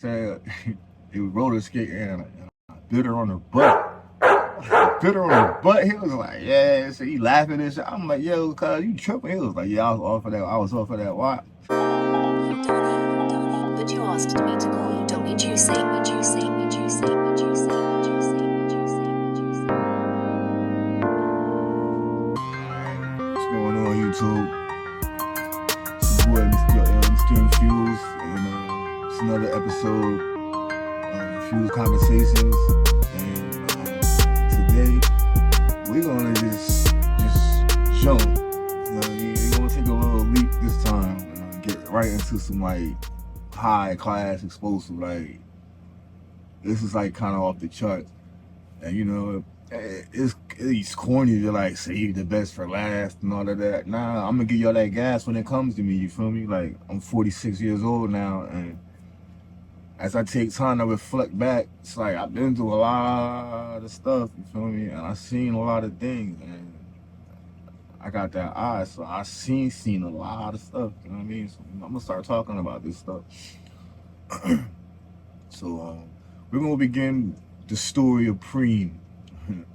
said he was roller skating and I bit her on her butt. Bit her on her butt. He was like, yeah. So he laughing and shit. I'm like, yo, cuz you tripping. He was like, yeah, I was off of that. I was off of that. Why? But you asked me to call you Donny Juicy. Juicy. What's going on, YouTube? It's your boy, Mr. Infused, and it's another episode of Infused Conversations. And today we're gonna just jump. We're gonna take a little leap this time and get right into some like high class explosive. Like this is like kind of off the charts, and it's corny to like save the best for last and all of that. Nah, I'm gonna give y'all that gas when it comes to me. You feel me? Like I'm 46 years old now, and as I take time to reflect back, it's like I've been through a lot of stuff. You feel me? And I've seen a lot of things, and I got that eye, so I seen a lot of stuff. You know what I mean? So I'm gonna start talking about this stuff. So we're gonna begin the story of Preme.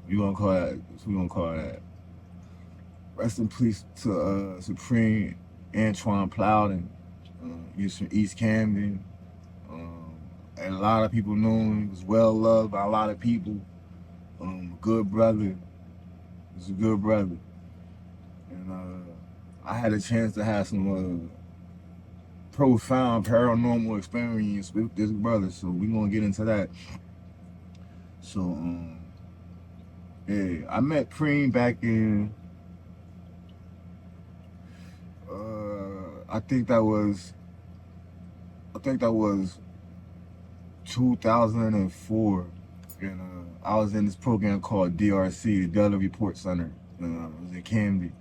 We're gonna call that. Rest in peace to Supreme Antwan Powder. He's from East Camden. And a lot of people know him. He was well loved by a lot of people. Good brother. He's a good brother. And I had a chance to have some profound paranormal experience with this brother, so we're gonna get into that. So yeah, I met Preme back in I think that was 2004, and I was in this program called DRC, the Daily Report Center. It was in Camden,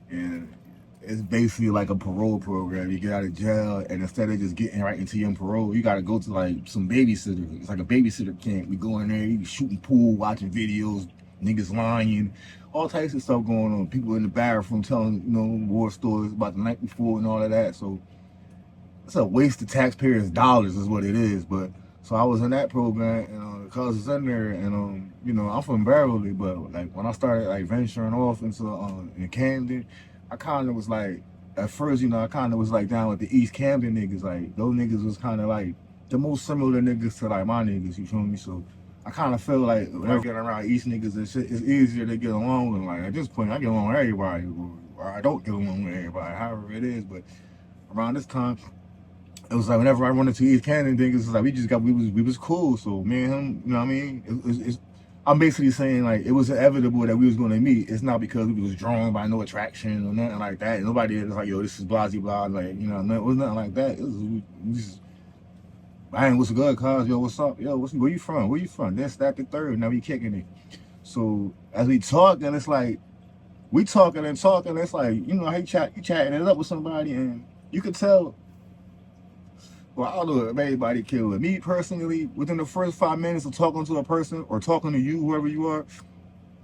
and it's basically like a parole program. You get out of jail, and instead of just getting right into your parole, you got to go to like some babysitter. It's like a babysitter camp. We go in there, you shooting pool, watching videos, niggas lying, all types of stuff going on. People in the bathroom telling war stories about the night before and all of that. So it's a waste of taxpayers' dollars, is what it is. But so I was in that program, and cause it's in there, and I'm from Beverly, but like when I started like venturing off into in Camden, I kind of was like, at first, I kind of was like down with the East Camden niggas. Like those niggas was kind of like the most similar niggas to like my niggas. You feel me? So I kind of feel like whenever I get around East niggas and shit, it's easier to get along with. Like at this point, I get along with everybody, or I don't get along with everybody, however it is. But around this time, it was like whenever I run into East Camden niggas, it's like we was cool. So me and him, you know what I mean? I'm basically saying like it was inevitable that we was gonna meet. It's not because we was drawn by no attraction or nothing like that. Nobody is like, yo, this is blasey blah, like it was nothing like that. It was just, man, what's good, cuz? Yo, what's up? Yo, where you from? Where you from? This, that, the third. Now we kicking it. So as we talk, and it's like we talking. It's like how you chatting it up with somebody, and you could tell. Well, I don't know if everybody can. With me personally, within the first 5 minutes of talking to a person or talking to you, whoever you are,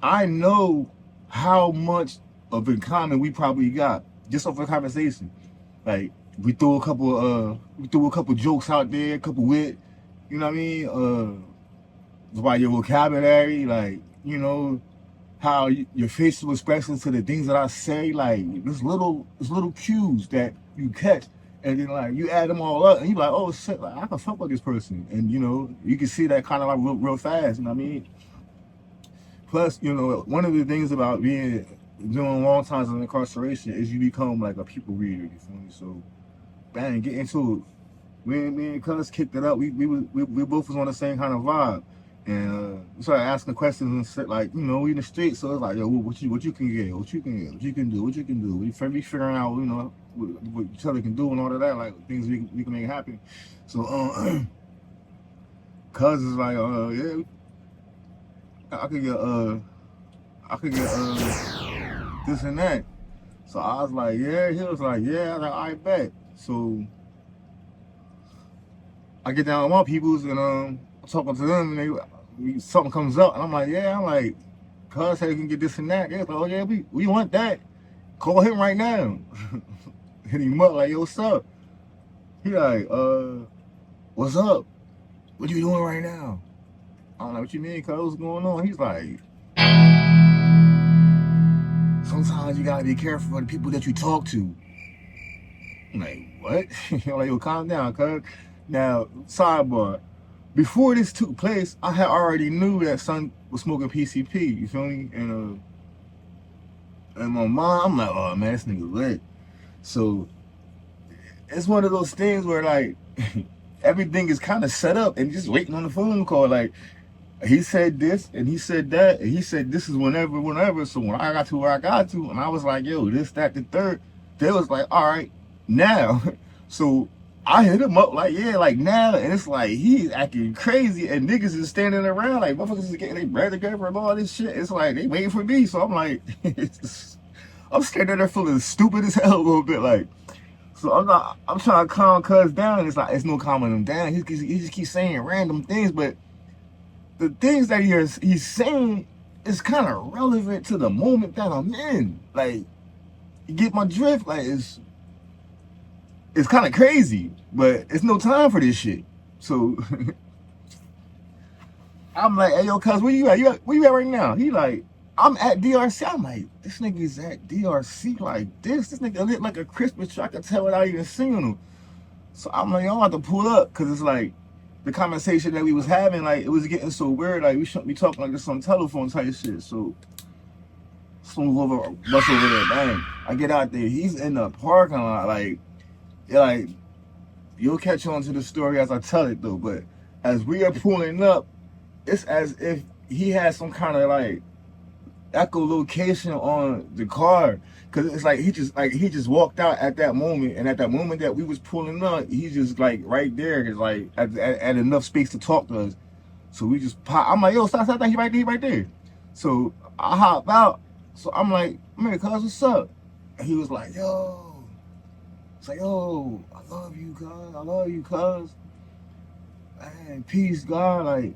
I know how much of in common we probably got just off a conversation. Like we threw a couple jokes out there, a couple wit, you know what I mean? By your vocabulary, like how your facial expressions to the things that I say, like there's little cues that you catch. And then like you add them all up, and you like, oh shit, like I can fuck with this person, and you can see that kind of like real fast. You know what I mean? Plus, one of the things about doing long times in incarceration is you become like a people reader. You feel me? So, bang, get into it. Me and Cuz kicked it up. We both was on the same kind of vibe, and we started asking questions and shit. Like we in the street, so it's like, yo, what you can get, what you can get, what you can do. We figuring out, what each other can do and all of that, like things we can make happen. So Cuz is like, yeah, I could get this and that. So I was like, yeah. He was like, yeah. I was like, I bet. So I get down with my peoples, and I'm talking to them, and something comes up, and I'm like, yeah. I'm like, Cuz said you can get this and that. They're like, oh yeah, we want that. Call him right now. Hit him up like, yo, what's up? He like, what's up? what you doing right now? I'm like, what you mean, cuz? What's going on? He's like, sometimes you gotta be careful of the people that you talk to. I'm like, what? I'm like, yo, calm down, cuz. Now, sidebar. Before this took place, I had already knew that son was smoking PCP, you feel me? And my mom, I'm like, oh man, this nigga lit. So it's one of those things where like everything is kind of set up and just waiting on the phone call. Like he said this and he said that and he said this is whenever. So when I got to where I got to and I was like, yo, this, that, the third, they was like, all right, now. So I hit him up like, yeah, like now, and it's like he's acting crazy and niggas is standing around like motherfuckers is getting their bread together and all this shit. It's like they waiting for me. So I'm like, I'm standing there feeling stupid as hell a little bit like. So I'm trying to calm cuz down. It's like, it's no calming him down. He just keeps saying random things, but the things that he's saying is kind of relevant to the moment that I'm in. Like, you get my drift? Like, it's kind of crazy, but it's no time for this shit. So I'm like, hey, yo, cuz, where you at? Where you at right now? He like, I'm at DRC. I'm like, this nigga's at DRC like this. This nigga lit like a Christmas tree. I can tell without even seeing him. So I'm like, yo, I have to pull up because it's like the conversation that we was having, like it was getting so weird. Like we shouldn't be talking like this on telephone type shit. So swing over, bus over there, bang. I get out there. He's in the parking lot. Like you'll catch on to the story as I tell it though. But as we are pulling up, it's as if he had some kind of like echolocation on the car, because it's like he just walked out at that moment, and at that moment that we was pulling up, he's just like right there, is like at enough space to talk to us. So we just pop. I'm like, yo, stop, he right there. So I hop out. So I'm like, man, cuz, what's up? And he was like, yo, it's like, yo, I love you, cuz. Man, peace, God. Like,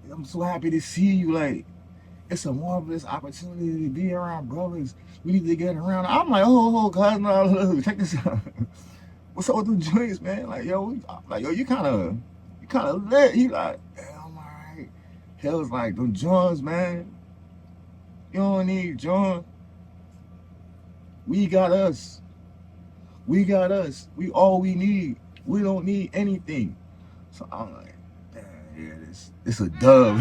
I'm so happy to see you. Like, it's a marvelous opportunity to be around brothers. We need to get around. I'm like, oh, cuz, no, check this out. What's up with the joints, man? Like, yo, you kind of lit. He like, yeah, I'm all right. Hell's like, them joints, man. You don't need joints. We got us. We all we need. We don't need anything. So I'm like, yeah, it's a dub.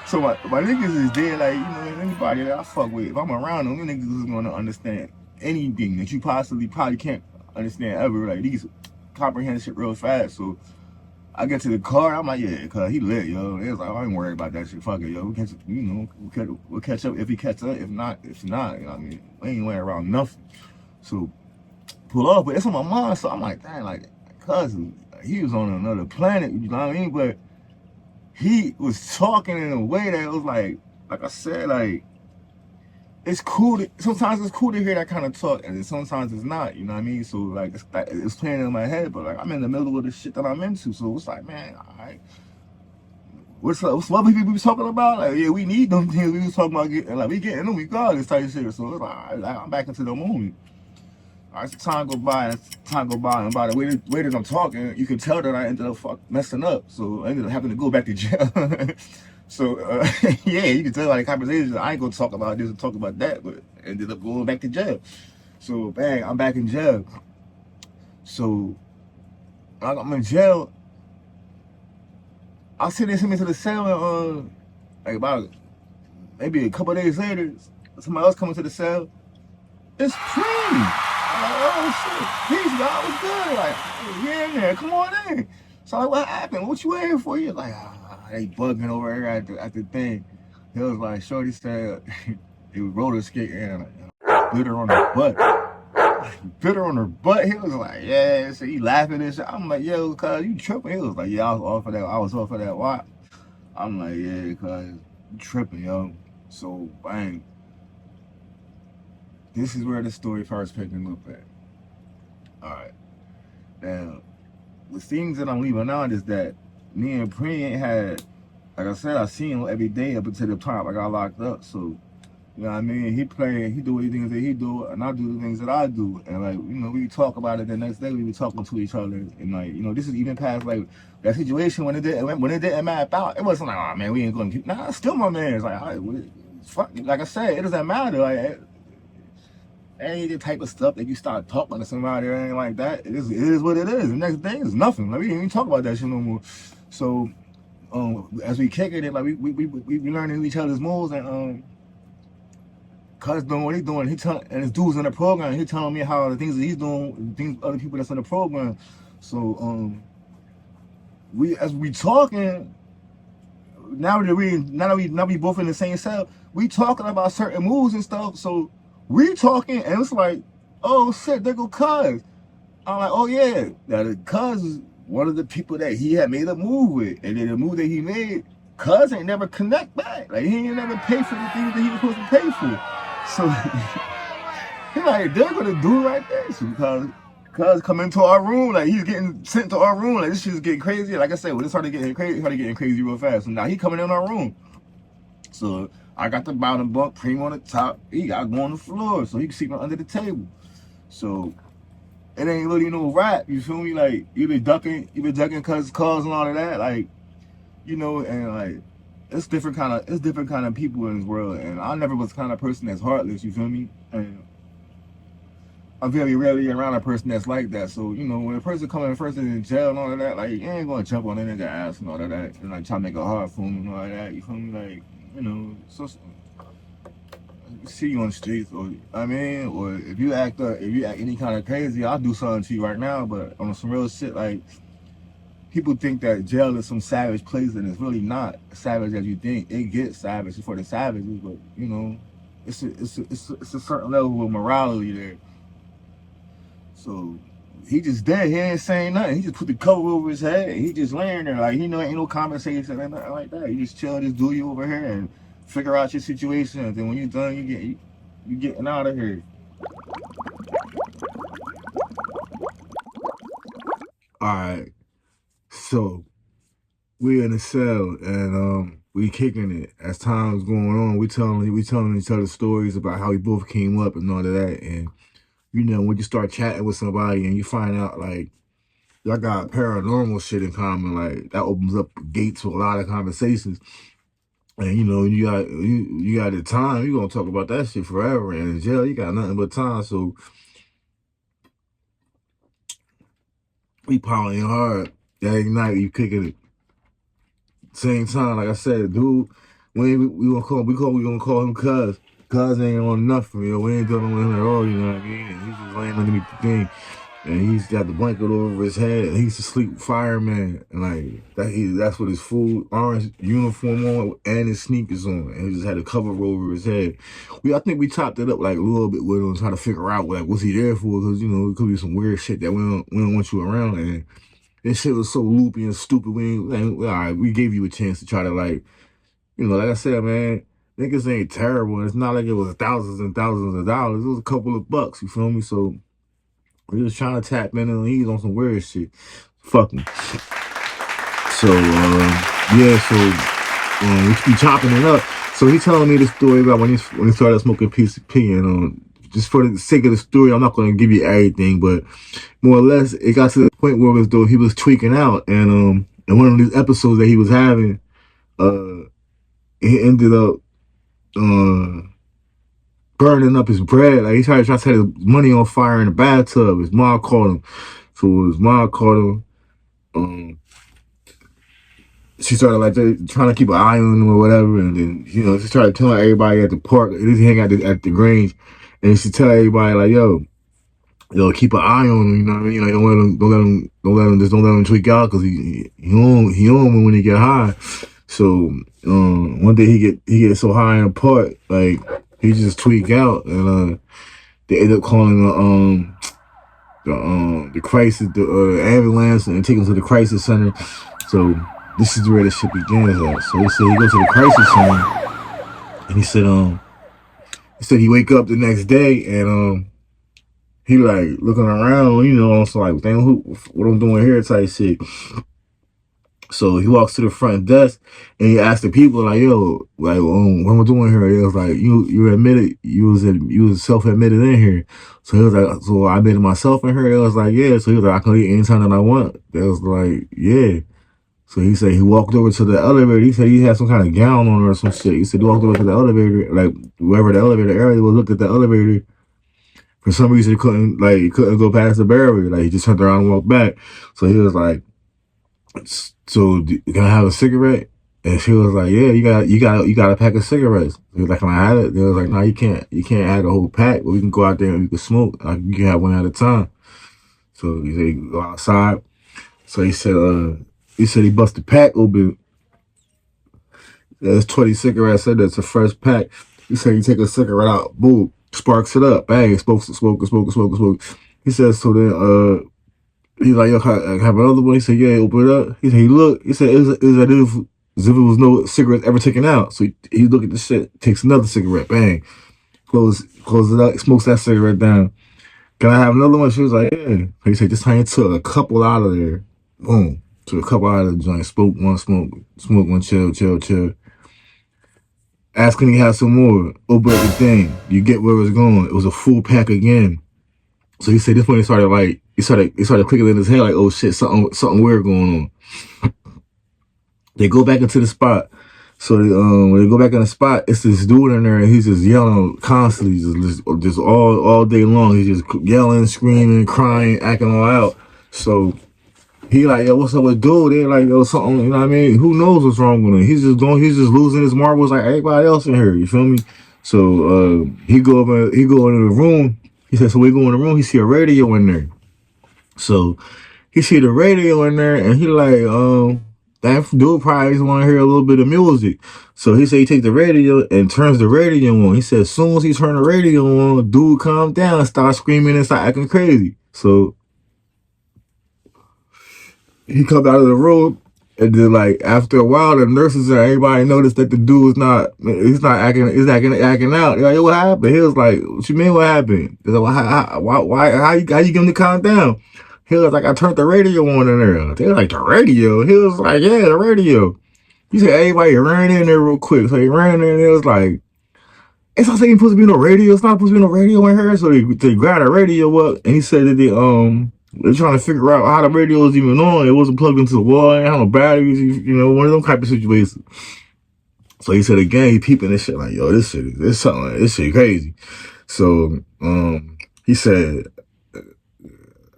So my niggas is there, like, you know, anybody that I fuck with, if I'm around them, niggas is gonna understand anything that you probably can't understand ever. Like, these comprehend shit real fast. So I get to the car, I'm like, yeah, cuz he lit, yo. It was like, I ain't worried about that shit. Fuck it, yo. We'll catch up if he catch up. If not, you know what I mean? We ain't went around nothing. So pull off, but it's on my mind. So I'm like, dang, like, cousin, he was on another planet, you know what I mean? But he was talking in a way that was like I said, like, it's cool. Sometimes it's cool to hear that kind of talk, and sometimes it's not, you know what I mean? So like it's playing in my head, but like I'm in the middle of the shit that I'm into. So it's like, man, all right, what's what people be talking about? Like, yeah, we need them things. We was talking about we getting them regardless type of shit. So it's like, all right, I'm back into the moment. All right, so time go by, and by the way that I'm talking, you can tell that I ended up messing up. So I ended up having to go back to jail. So yeah, you can tell by the conversation, I ain't gonna talk about this and talk about that, but I ended up going back to jail. So bang, I'm back in jail. So I'm in jail. I sent him into the cell, and like about maybe a couple of days later, somebody else coming to the cell. It's Preme. Oh shit, peace, God, what's good? Like, yeah, in there, come on in. So like, what happened? What you waiting for? You like, they bugging over here at the thing. He was like, shorty said he was roller skating and bit her on her butt. Bit her on her butt. He was like, yeah. So he laughing and shit. I'm like, yo, cuz, you tripping? He was like, yeah, I was off of that. Why? I'm like, yeah, cuz, you tripping, yo. So bang. This is where the story first picking up at. Alright. Now, the things that I'm leaving out is that me and Preme had, like I said, I seen him every day up until the time I got locked up. So You know what I mean? He do the things that he do, and I do the things that I do. And like, we talk about it the next day. We be talking to each other, and like, this is even past like that situation when it didn't map out. It wasn't like, oh man, we ain't gonna keep. Nah, still my man. It's like, all right, fuck. Like I said, it doesn't matter. Like, ain't the type of stuff that you start talking to somebody or anything like that. It is what it is. The next day is nothing. Like, we ain't even talk about that shit no more. So, as we kicking it, like we learning each other's moves, and Cuz doing what he's doing. And his dudes in the program, he telling me how the things that he's doing, things other people that's in the program. So as we talking, now we both in the same cell, we talking about certain moves and stuff. So we talking and it's like, oh shit, there go Cuz. I'm like, oh yeah. Now the Cuz is one of the people that he had made a move with. And then the move that he made, Cuz ain't never connect back. Like he ain't never paid for the things that he was supposed to pay for. So he's like, they're gonna do it right there. So cuz come into our room, like he's getting sent to our room, like this shit's getting crazy. Like I said, when it started getting crazy real fast. So now he coming in our room. So I got the bottom bunk, Preme on the top, he got to go on the floor, so he can sleep under the table. So it ain't really no rap, you feel me? Like you been ducking cuz calls and all of that, like, and like it's different kind of people in this world, and I never was the kind of person that's heartless, you feel me? And I'm very rarely around a person that's like that. So, when a person coming first in jail and all of that, like, you ain't gonna jump on a nigga ass and all of that, and like try to make it hard for him and all of that. You feel me? Like, so see you on the streets, or or if you act any kind of crazy, I'll do something to you right now. But on some real shit, like, people think that jail is some savage place, and it's really not savage as you think. It gets savage for the savages, but it's a certain level of morality there. So he just dead. He ain't saying nothing. He just put the cover over his head. He just laying there like ain't no conversation or nothing like that. You just chill, just do you over here and figure out your situation. And then when you're done, you getting out of here. All right. So we in the cell and we kicking it. As time's going on, we telling each other stories about how we both came up and all of that. And when you start chatting with somebody and you find out like y'all got paranormal shit in common, like that opens up gates to a lot of conversations. And you got the time, you gonna talk about that shit forever. And in jail, you got nothing but time. So we piling hard. That night you kicking it. Same time, like I said, dude, we gonna call him Cuz. Cuz ain't on nothing, we ain't dealing with him at all, you know what I mean? And he's just laying underneath the thing. And he's got the blanket over his head, and he's a sleep fireman, and like that's what his full orange uniform on and his sneakers on, and he just had a cover over his head. I think we chopped it up like a little bit with him, trying to figure out like what's he there for, because it could be some weird shit that we don't want you around, and this shit was so loopy and stupid. All right, we gave you a chance to try to like, like I said, man, niggas ain't terrible. It's not like it was thousands and thousands of dollars. It was a couple of bucks. You feel me? So. We was trying to tap in and he's on some weird shit. Fuck him. So, yeah, so we chopping it up. So he telling me the story about when he started smoking PCP, and just for the sake of the story, I'm not going to give you everything, but more or less, it got to the point where he was tweaking out, and in one of these episodes that he was having, he ended up burning up his bread. Like he tried to set his money on fire in the bathtub. His mom called him. So his mom called him. She started like trying to keep an eye on him or whatever, and then she started telling everybody at the park. He hang out at the Grange, and she tell everybody like, yo, keep an eye on him. You know what I mean? Like don't let him tweak out, because he on when he get high. So one day he get so high in the park, like he just tweak out, and they end up calling the crisis, the ambulance, and take him to the crisis center. So this is where the shit begins at. So he said he goes to the crisis center, and he said he wake up the next day, and he like looking around, also like, damn, what I'm doing here type shit. So he walks to the front desk and he asked the people like, "Yo, like, what am I doing here?" It was like, "You admitted you was self admitted in here." So he was like, "So I admitted myself in here." It was like, "Yeah." So he was like, "I can leave anytime that I want." It was like, "Yeah." So he said he walked over to the elevator. He said he had some kind of gown on or some shit. He said he walked over to the elevator, like wherever the elevator area was. Looked at the elevator. For some reason, he couldn't go past the barrier. Like he just turned around and walked back. So he was like, "So can I have a cigarette?" And she was like, "Yeah, you got a pack of cigarettes." He was like, "Can I have it?" They was like, "No, you can't have the whole pack, but we can go out there and you can smoke. Like you can have one at a time." So he said he go outside. So he said he bust the pack open. There's 20 cigarettes in there. It's a fresh pack. He said he take a cigarette out, boom, sparks it up, bang, smoke. He said, so then he's like, "Yo, can I have another one?" He said, "Yeah," open it up. He said, he looked, he said, it was as if it was no cigarettes ever taken out. So he look at the shit, takes another cigarette, bang, close it up, smokes that cigarette down. "Can I have another one?" She was like, "Yeah." He said, "Just time took a couple out of there. Boom. Took a couple out of the joint. Smoke one, chill. Ask him he have some more. Open up the thing. You get where it was going. It was a full pack again." So he said this point he started clicking in his head like, "Oh shit, something weird going on." They go back into the spot. So when they go back in the spot, it's this dude in there and he's just yelling constantly, just all day long. He's just yelling, screaming, crying, acting all out. So he like, "Yo, what's up with dude?" They're like, "Yo, something," you know what I mean? Who knows what's wrong with him? He's just losing his marbles like everybody else in here. You feel me? So he go into the room. He said, so we go in the room. He see a radio in there. So he see the radio in there, and he like, that dude probably just want to hear a little bit of music. So he said he take the radio and turns the radio on. He said as soon as he turned the radio on, dude calmed down and start screaming and start acting crazy. So he comes out of the room, and then like after a while, the nurses and everybody noticed that the dude he's acting out. They're like, "Yo, what happened?" He was like, "What you mean what happened?" They're like, how you get him to calm down?" He was like, "I turned the radio on in there." They were like, "The radio?" He was like, "Yeah, the radio." He said everybody ran in there real quick. So he ran in there and it was like, "It's not saying supposed to be no radio. It's not supposed to be no radio in here." So they grabbed the radio up, and he said that they're trying to figure out how the radio was even on. It wasn't plugged into the wall. It had no batteries. You know, one of them type of situations. So he said again, he peeping this shit like, "Yo, this shit crazy." So he said a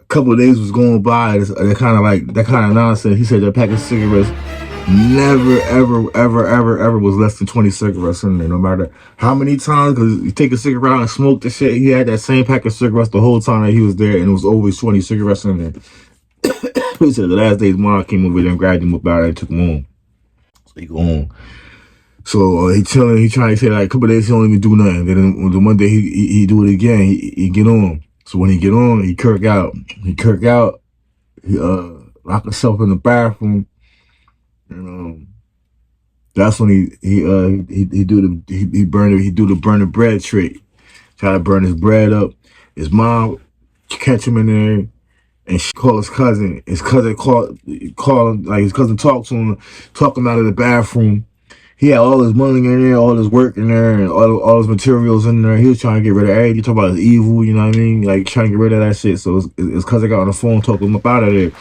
couple of days was going by. That kind of nonsense. He said that pack of cigarettes never, ever was less than 20 cigarettes in there, no matter how many times, because you take a cigarette out and smoke the shit. He had that same pack of cigarettes the whole time that he was there, and it was always 20 cigarettes in there. He said the last day his mom came over there and grabbed him about it and took him home. So he go home. So he chilling, he trying to say like a couple of days he don't even do nothing. Then the one day he do it again, he get on. So when he get on, he kirk out. He lock himself in the bathroom. And that's when he do the burn the bread trick. Try to burn his bread up. His mom catch him in there and she call his cousin. His cousin call like his cousin talked to him, talk him out of the bathroom. He had all his money in there, all his work in there, and all his materials in there. He was trying to get rid of everything. You talk about his evil, you know what I mean? Like trying to get rid of that shit. So his cousin got on the phone, talking him up out of there.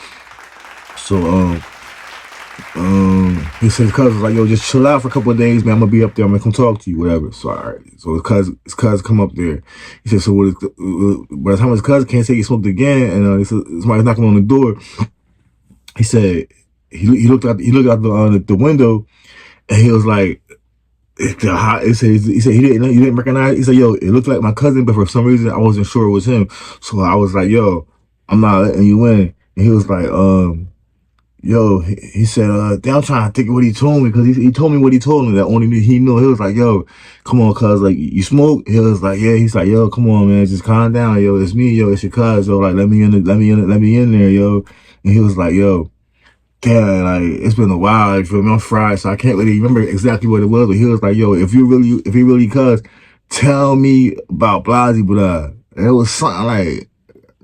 So he said his cousin was like, "Yo, just chill out for a couple of days, man. I'm gonna be up there. I'm gonna come talk to you, whatever." So all right. So his cousin come up there. He said, so by the time his cousin can't say he smoked again, and he said somebody's knocking on the door. He said he looked out the window, and he was like, he said he didn't recognize. He said, "Yo, it looked like my cousin, but for some reason I wasn't sure it was him." So I was like, "Yo, I'm not letting you in." And he was like, "Yo," he said, "Damn, I'm trying to think of what he told me," because he told me what he told me that only he knew. He was like, "Yo, come on, cuz, like, you smoke?" He was like, "Yeah." He's like, "Yo, come on, man, just calm down, yo. It's me, yo. It's your cuz, yo. Like, let me in there, yo." And he was like, "Yo, damn, like, it's been a while. Like, I'm fried, so I can't really remember exactly what it was." But he was like, "Yo, if you really cuz, tell me about Blasey, but and it was something like."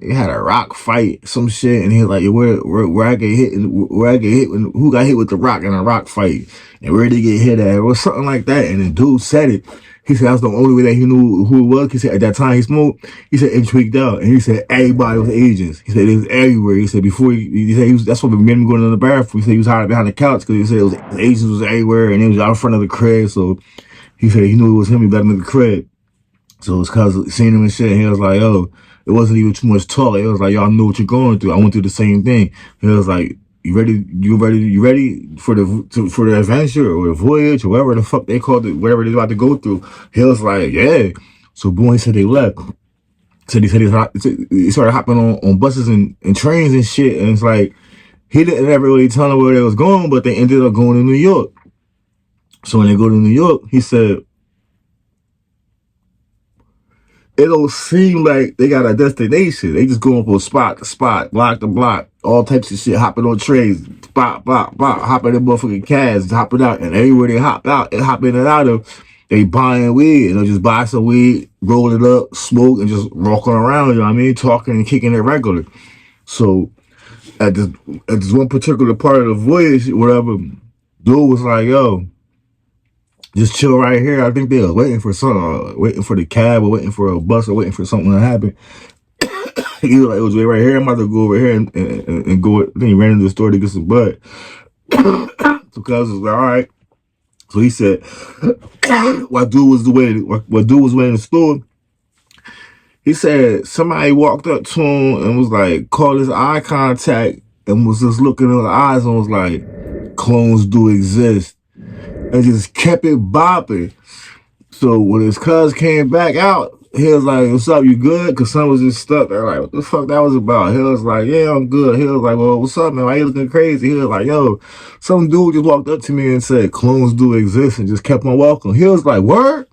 they had a rock fight, some shit, and he was like, where I get hit, where I get hit, who got hit with the rock in a rock fight, and where did he get hit at, or something like that. And the dude said it. He said that's the only way that he knew who it was. He said at that time he smoked. He said it tweaked out, and he said everybody was agents. He said it was everywhere. He said before he said he was, that's what made him going to the bathroom. He said he was hiding behind the couch because he said it was agents was everywhere, and it was out in front of the crib. So he said he knew it was him. He better than the crib. So it's cause seeing him and shit, and he was like, "Oh, it wasn't even too much talk. It was like, y'all know what you're going through. I went through the same thing." He was like, "You ready? You ready for for the adventure or the voyage or whatever the fuck they called it, whatever they're about to go through?" He was like, "Yeah." So boy, he said they left. So he started hopping on buses and trains and shit, and it's like he didn't ever really tell them where they was going, but they ended up going to New York. So when they go to New York, he said, it don't seem like they got a destination. They just going from spot to spot, block to block, all types of shit, hopping on trains, spot, block, block, hopping in motherfucking cabs, hopping out, and everywhere they hop out and hop in and out of, they buying weed, and they'll just buy some weed, roll it up, smoke, and just walking around, you know what I mean, talking and kicking it regular. So at this one particular part of the voyage, whatever, dude was like, yo, just chill right here. I think they were waiting for something, waiting for the cab or waiting for a bus or waiting for something to happen. He was like, it was right here. I'm about to go over here and go. Then he ran into the store to get some bud. So cuz was like, all right. So he said, while dude was waiting in the store, he said somebody walked up to him and was like, called his eye contact and was just looking in the eyes and was like, clones do exist. And just kept it bopping. So when his cuz came back out, he was like, what's up, you good? Because son was just stuck there like, what the fuck that was about? He was like, yeah, I'm good. He was like, well, what's up, man? Why you looking crazy? He was like, yo, some dude just walked up to me and said, clones do exist, and just kept on walking. He was like, word?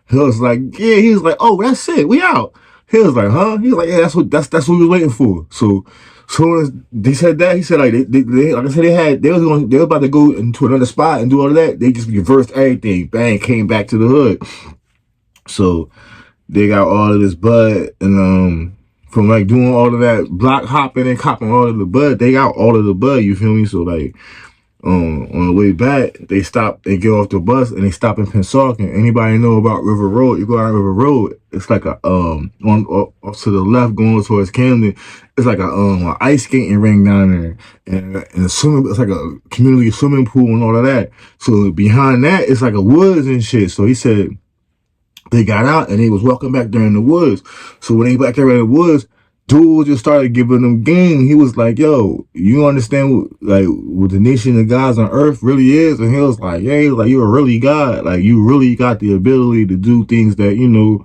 He was like, yeah. He was like, oh, that's it. We out. He was like, huh? He was like, yeah, that's what we was waiting for. So soon as they said that, he said like they like I said they were about to go into another spot and do all of that. They just reversed everything. Bang, came back to the hood. So they got all of this bud, and from like doing all of that block hopping and copping all of the bud, they got all of the bud. You feel me? So like on the way back, they stop, they get off the bus and they stop in Pensauken. Anybody know about River Road? You go down River Road, it's like a on off to the left going towards Camden. It's like a ice skating ring down there, and a swimming. It's like a community swimming pool and all of that. So behind that, it's like a woods and shit. So he said they got out and they was walking back there in the woods. So when they back there in the woods, dude just started giving them game. He was like, yo, you understand what the nation of gods on earth really is? And he was like, yeah, he was like, you're really God. Like, you really got the ability to do things that, you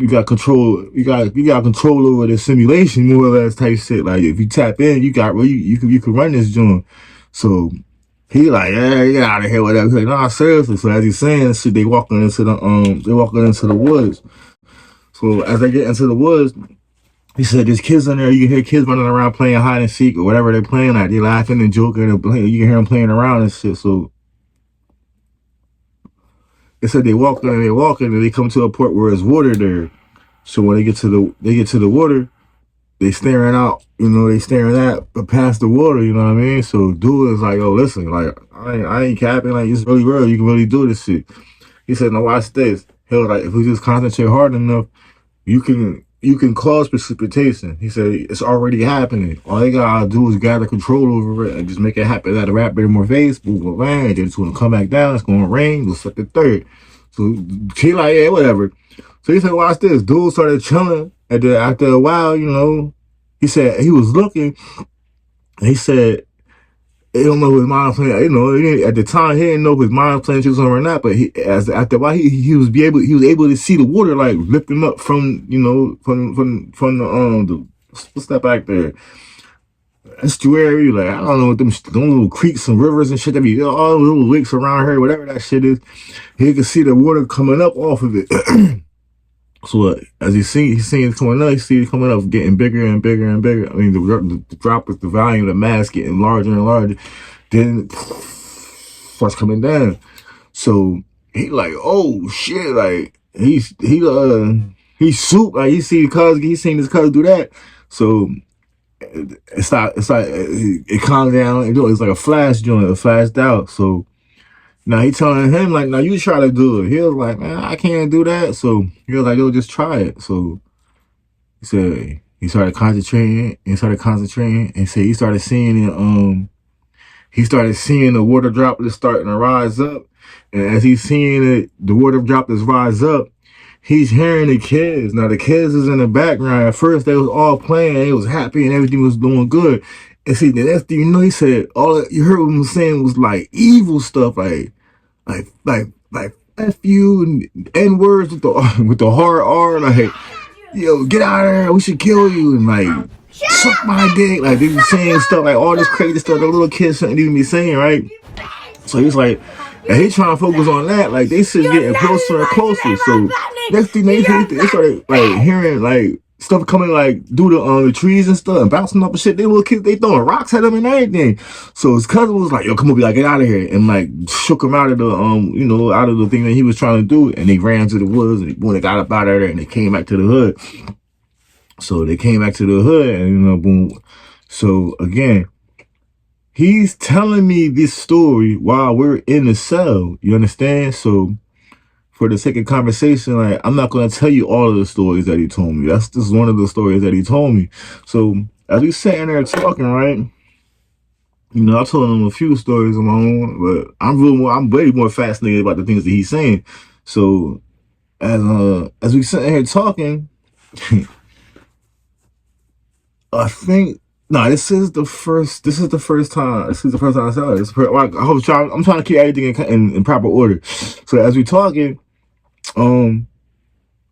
got control, you got control over the simulation, more or less type shit. Like, if you tap in, you can run this joint. So he like, yeah, get out of here, whatever. He's like, nah, seriously. So as he's saying shit, they walking into the woods. So as they get into the woods, he said there's kids in there. You can hear kids running around playing hide and seek or whatever they're playing. Like, they laughing and joking and playing. You can hear them playing around and shit. So they said they walking and they come to a point where there's water there. So when they get to the water, they staring out, they staring at past the water, you know what I mean? So dude is like, oh, listen, like, I ain't capping, like, it's really real, you can really do this shit. He said, now watch this. He was like, if we just concentrate hard enough, you can cause precipitation. He said, it's already happening. All they gotta do is gather control over it and just make it happen at a rapid more phase, boom, boom, bang, then it's gonna come back down, it's gonna rain, go suck the third. So he like, yeah, whatever. So he said, watch this. Dude started chilling. After a while, he said he was looking. And he said, he don't know if his mind playing. At the time he didn't know if his mind playing tricks on him or not. But after a while, he was able to see the water like lifting up from from the what's that back there, estuary. Like, I don't know, them little creeks and rivers and shit that be all the little lakes around here, whatever that shit is. He could see the water coming up off of it. So as he's seeing it coming up, he sees it coming up, getting bigger and bigger and bigger. I mean, the drop is the volume of the mass getting larger and larger. Then starts coming down. So he like, oh shit, like he He shoot like he seen his cousin do that. So it calmed down. It's like a flash joint, it flashed out. So now he telling him like, now you try to do it. He was like, man, I can't do that. So he was like, yo, just try it. So he said he started concentrating and said he started seeing it. He started seeing the water droplets starting to rise up. And as he's seeing it, the water droplets rise up, he's hearing the kids. Now the kids is in the background. At first they was all playing, they was happy and everything was doing good. And see, the next thing you know, he said all you heard him saying was like evil stuff, like F you and N words with the with the hard R, like, yo, get out of there, we should kill you, and like suck my dick. Like they be saying stuff like all this crazy stuff the little kids shouldn't even be saying, right? So he's like, and he's trying to focus on that. Like they shit getting closer and closer. So next thing they started like hearing like stuff coming like through the trees and stuff and bouncing up and shit. They little kids, they throwing rocks at him and everything. So his cousin was like, yo, come on, be like, get out of here, and like shook him out of the out of the thing that he was trying to do, and they ran to the woods, and when they got up out of there and they came back to the hood. So they came back to the hood and boom. So again, he's telling me this story while we're in the cell. You understand? So for the sake of conversation, like I'm not gonna tell you all of the stories that he told me. That's just one of the stories that he told me. So as we sitting there talking, right? I told him a few stories of my own, but I'm way more fascinated about the things that he's saying. So as we sitting here talking, I think no, this is the first time. This is the first time I saw it. I'm trying to keep everything in proper order. So as we talking,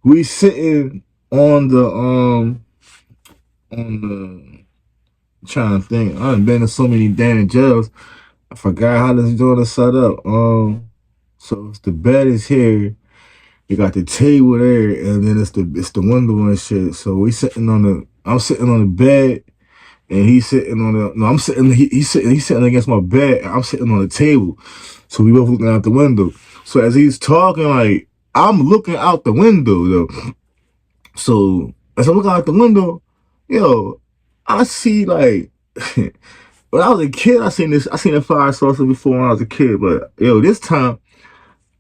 we sitting on the I'm trying to think. I've been in so many damn jails. I forgot how this joint is set up. So if the bed is here, you got the table there, and then it's the window and shit. So I'm sitting on the bed. And he's sitting on the, no, I'm sitting, he's sitting against my bed, and I'm sitting on the table. So we both looking out the window. So as he's talking, like, I'm looking out the window, though. So as I'm looking out the window, yo, I see, like, when I was a kid, I seen a fire saucer before when I was a kid, but, yo, this time,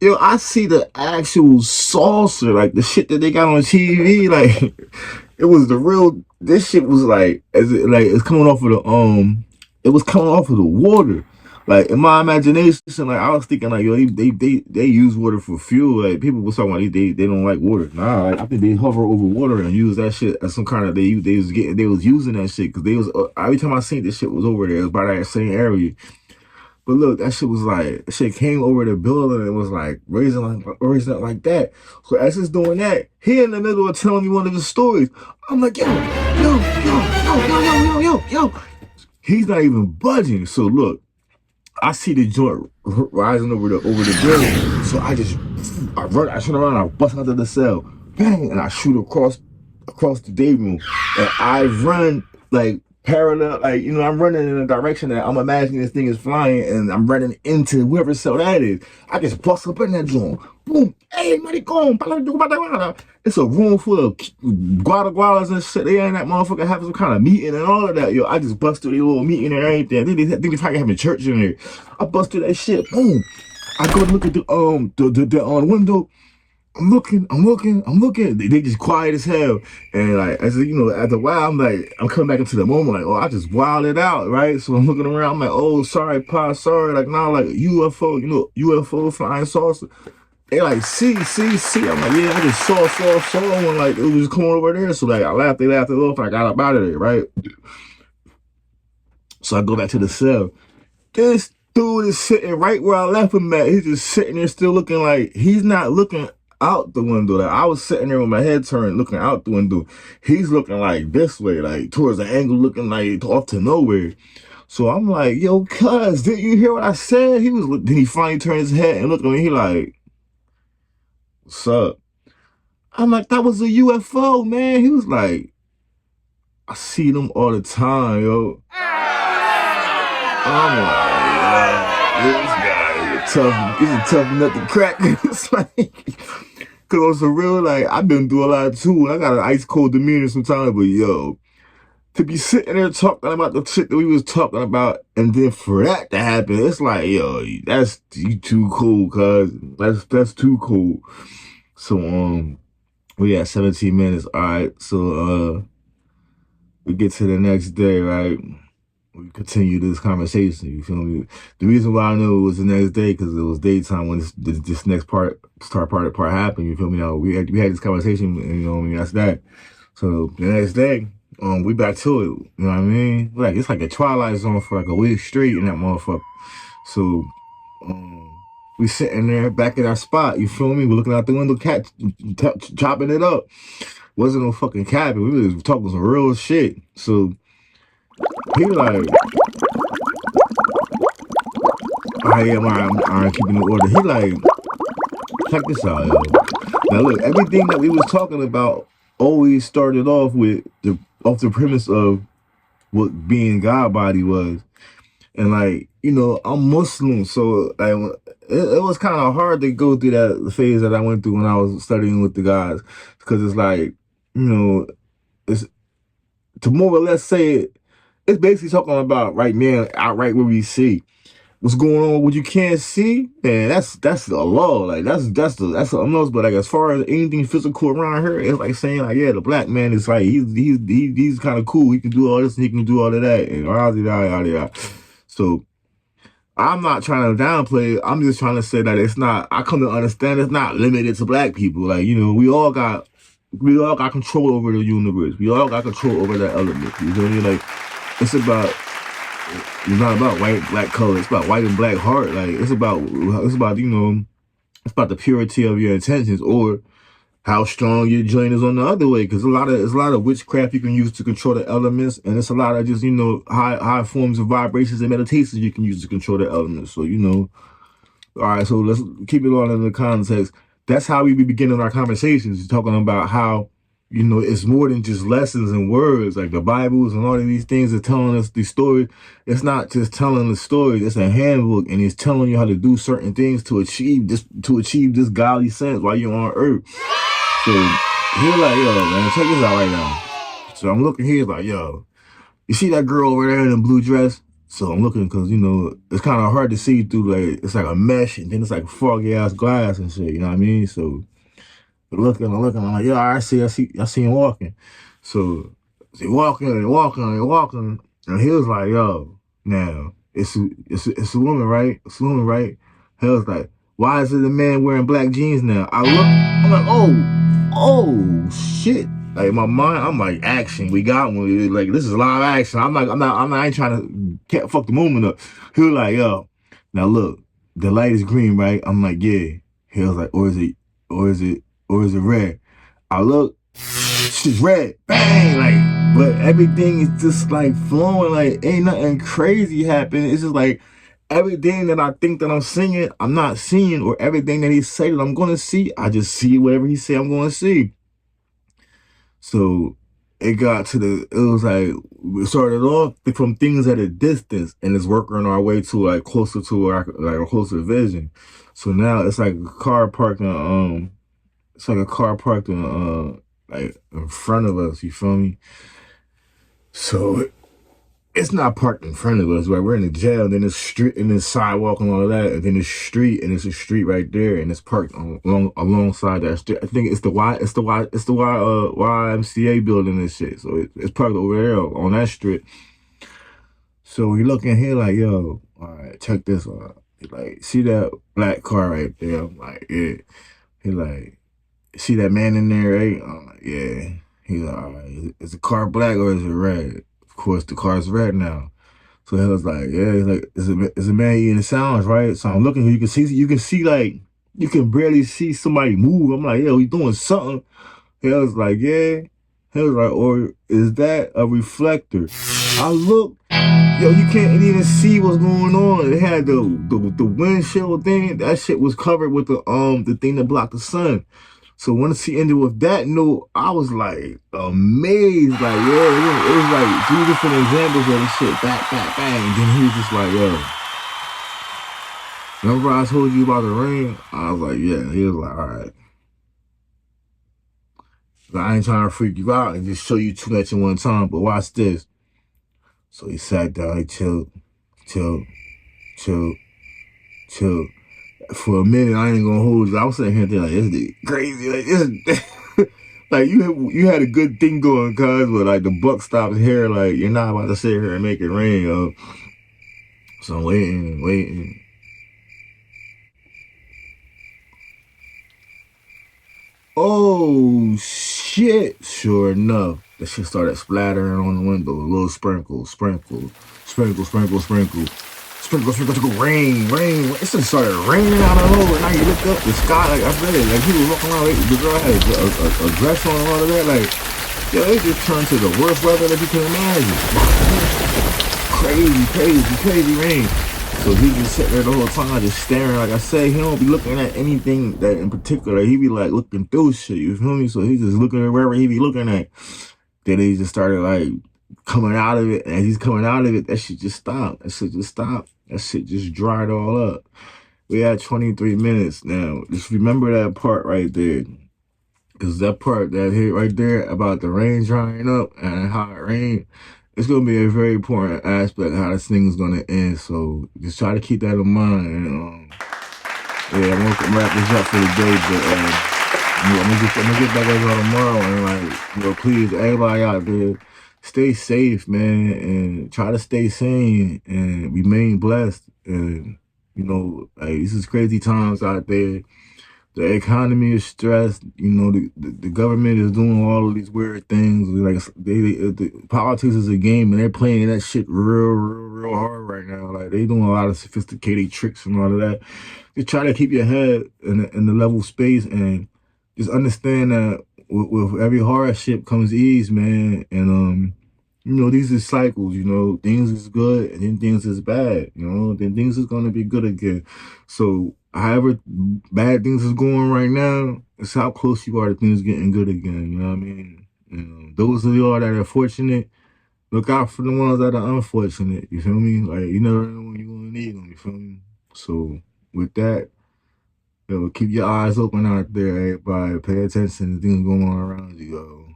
yo, I see the actual saucer, like, the shit that they got on TV, like, it was the real. This shit was like it's coming off of the it was coming off of the water. Like in my imagination, like I was thinking like, yo, they use water for fuel. Like people was talking about they don't like water. Nah, like, I think they hover over water and use that shit as some kind of they was using that shit because they was every time I seen this shit was over there. It was by that same area. But look, that shit was like, that shit came over the building and was like raising up like that. So as it's doing that, he in the middle of telling me one of his stories. I'm like, yo. He's not even budging. So look, I see the joint rising over the building. So I turn around, I bust out of the cell, bang, and I shoot across the day room, and I run like parallel, like I'm running in a direction that I'm imagining this thing is flying, and I'm running into whoever cell that is. I just bust up in that joint, boom, hey, maricon, it's a room full of guadas and shit. They in that motherfucker having some kind of meeting and all of that. Yo, I just busted their little meeting and everything. I think they probably having church in there. I busted that shit, boom. I go to look at the window. I'm looking. They just quiet as hell. And like, after a while, I'm coming back into the moment, like, oh, I just wilded out, right? So I'm looking around, I'm like, oh, sorry, Pa, sorry. Like, now, like, UFO, UFO flying saucer. They like, see. I'm like, yeah, I just saw, and like, it was just coming over there. So like, they laughed it off, and I got up out of there, right? So I go back to the cell. This dude is sitting right where I left him at. He's just sitting there still looking like he's not looking out the window. Like I was sitting there with my head turned looking out the window. He's looking like this way, like towards the angle, looking like off to nowhere. So I'm like, yo, cuz, didn't you hear what I said? Then he finally turned his head and looked at me. He like, what's up? I'm like, that was a UFO, man. He was like, I see them all the time, yo. I'm like, yeah, this guy is a tough nut to crack. It's like, Cause on some real, like, I've been through a lot too, and I got an ice cold demeanor sometimes, but yo, to be sitting there talking about the shit that we was talking about, and then for that to happen, it's like, yo, that's you too cool, cuz that's too cool. So we at 17 minutes. All right, so we get to the next day, right? We continue this conversation. You feel me? The reason why I knew it was the next day because it was daytime when this next part happened. You feel me? Now we had this conversation, and you know what I mean. That's that. So the next day, we back to it. You know what I mean? Like it's like a twilight zone for like a week straight in that motherfucker. So we sitting there back at our spot. You feel me? We're looking out the window, chopping it up. Wasn't no fucking cabin. We was talking some real shit. So he like, I'm keeping the order. He like, check this out, yo. Now look, everything that we was talking about always started off with off the premise of what being God body was. And like, you know, I'm Muslim, so like it was kind of hard to go through that phase that I went through when I was studying with the guys, because it's like, you know, it's to more or less say it. It's basically talking about right now, outright what we see. What's going on, what you can't see, man, that's the law. Like that's something else. But like as far as anything physical around here, it's like saying like, yeah, the black man is like he's kind of cool. He can do all this and he can do all of that. And so I'm not trying to downplay it. I'm just trying to say that it's not. I come to understand it's not limited to black people. Like, you know, we all got control over the universe. We all got control over that element. You know what I mean? Like it's not about white, black color. It's about white and black heart. Like it's about you know, it's about the purity of your intentions or how strong your joint is on the other way. Because it's a lot of witchcraft you can use to control the elements, and it's a lot of just, you know, high forms of vibrations and meditations you can use to control the elements. So, you know, all right. So let's keep it all in the context. That's how we be beginning our conversations, talking about how, you know, it's more than just lessons and words, like the Bibles and all of these things are telling us these stories. It's not just telling the stories, it's a handbook, and it's telling you how to do certain things to achieve this godly sense while you're on earth. So he's like, yo, man, check this out right now. So I'm looking here, like, yo, you see that girl over there in the blue dress? So I'm looking because, you know, it's kind of hard to see through, like, it's like a mesh, and then it's like foggy ass glass and shit, you know what I mean? So I'm looking, I'm like, yeah, I see him walking. So he walking, and he was like, yo, now it's a woman, right? It's a woman, right? He was like, why is it a man wearing black jeans now? I'm like, oh shit. Like in my mind, I'm like, action, we got one. Like this is live action. I ain't trying to fuck the moment up. He was like, yo, now look, the light is green, right? I'm like, yeah. He was like, or is it red? I look, she's red, bang, like, but everything is just like flowing, like ain't nothing crazy happening. It's just like everything that I think that I'm seeing, I'm not seeing, or everything that he said that I'm gonna see, I just see whatever he say I'm gonna see. So it was like, we started off from things at a distance, and it's working our way to like closer to a closer vision. So now it's like a car parking, like in front of us, you feel me? So it's not parked in front of us, right? We're in the jail, and then it's street and there's sidewalk and all of that, and then it's street, and it's a street right there, and it's parked alongside that street. I think it's the YMCA building and shit. So it's parked over there on that street. So we looking here like, yo, all right, check this out. He like, see that black car right there? I'm like, yeah. He like, see that man in there, right? I'm like, yeah. He's like, all right, is the car black or is it red? Of course, the car's red now. So he was like, yeah, he's like, is a man eating sounds, right? So I'm looking, you can see like, you can barely see somebody move. I'm like, yo, he doing something. He was like, yeah. He was like, or is that a reflector? I look, yo, you can't even see what's going on. It had the windshield thing. That shit was covered with the thing that blocked the sun. So once he ended with that note, I was like amazed. Like, yeah, it was like 3 different examples of the shit. Bang. And then he was just like, yo, remember I told you about the ring? I was like, yeah. He was like, all right. I ain't trying to freak you out and just show you too much at one time, but watch this. So he sat down, he chilled, chilled, chilled, chilled. For a minute, I ain't gonna hold you. I was sitting here thinking, like, this nigga crazy. Like, this, like you had a good thing going, cuz, but like the buck stops here. Like, you're not about to sit here and make it rain, yo. So I'm waiting. Oh shit! Sure enough, that shit started splattering on the window. A little sprinkle, sprinkle, sprinkle, sprinkle, sprinkle, sprinkle, sprinkle, sprinkle. Rain, rain. It just started raining out of nowhere. Now you look up the sky, like I said it, like he was walking around. Like, the girl had a dress on and all of that. Like, yo, it just turned to the worst weather that you can imagine. Crazy, crazy, crazy rain. So he just sitting there the whole time, just staring. Like I said, he don't be looking at anything that in particular. He be like looking through shit. You feel me? So he just looking at wherever he be looking at. Then he just started like coming out of it. And as he's coming out of it, that shit just stopped. That shit just stopped. That shit just dried all up. We had 23 minutes now. Just remember that part right there. Because that part that hit right there about the rain drying up and how it rained, it's going to be a very important aspect of how this thing is going to end. So just try to keep that in mind. And yeah, I'm going to wrap this up for the day. But I'm gonna get back at y'all tomorrow. And like, please, everybody out there, stay safe, man. And try to stay sane and remain blessed. And, like, this is crazy times out there. The economy is stressed. The government is doing all of these weird things. Like the politics is a game, and they're playing that shit real hard right now. Like they doing a lot of sophisticated tricks and all of that. Just try to keep your head in the level space and just understand that with every hardship comes ease, man. And these are cycles. Things is good and then things is bad. Then things is gonna be good again. So however bad things is going right now, it's how close you are to things getting good again. You know what I mean? Those of y'all that are fortunate, look out for the ones that are unfortunate. You feel me? Like you never know when you're gonna need them. You feel me? So with that, keep your eyes open out there, everybody. Pay attention to things going on around you, yo.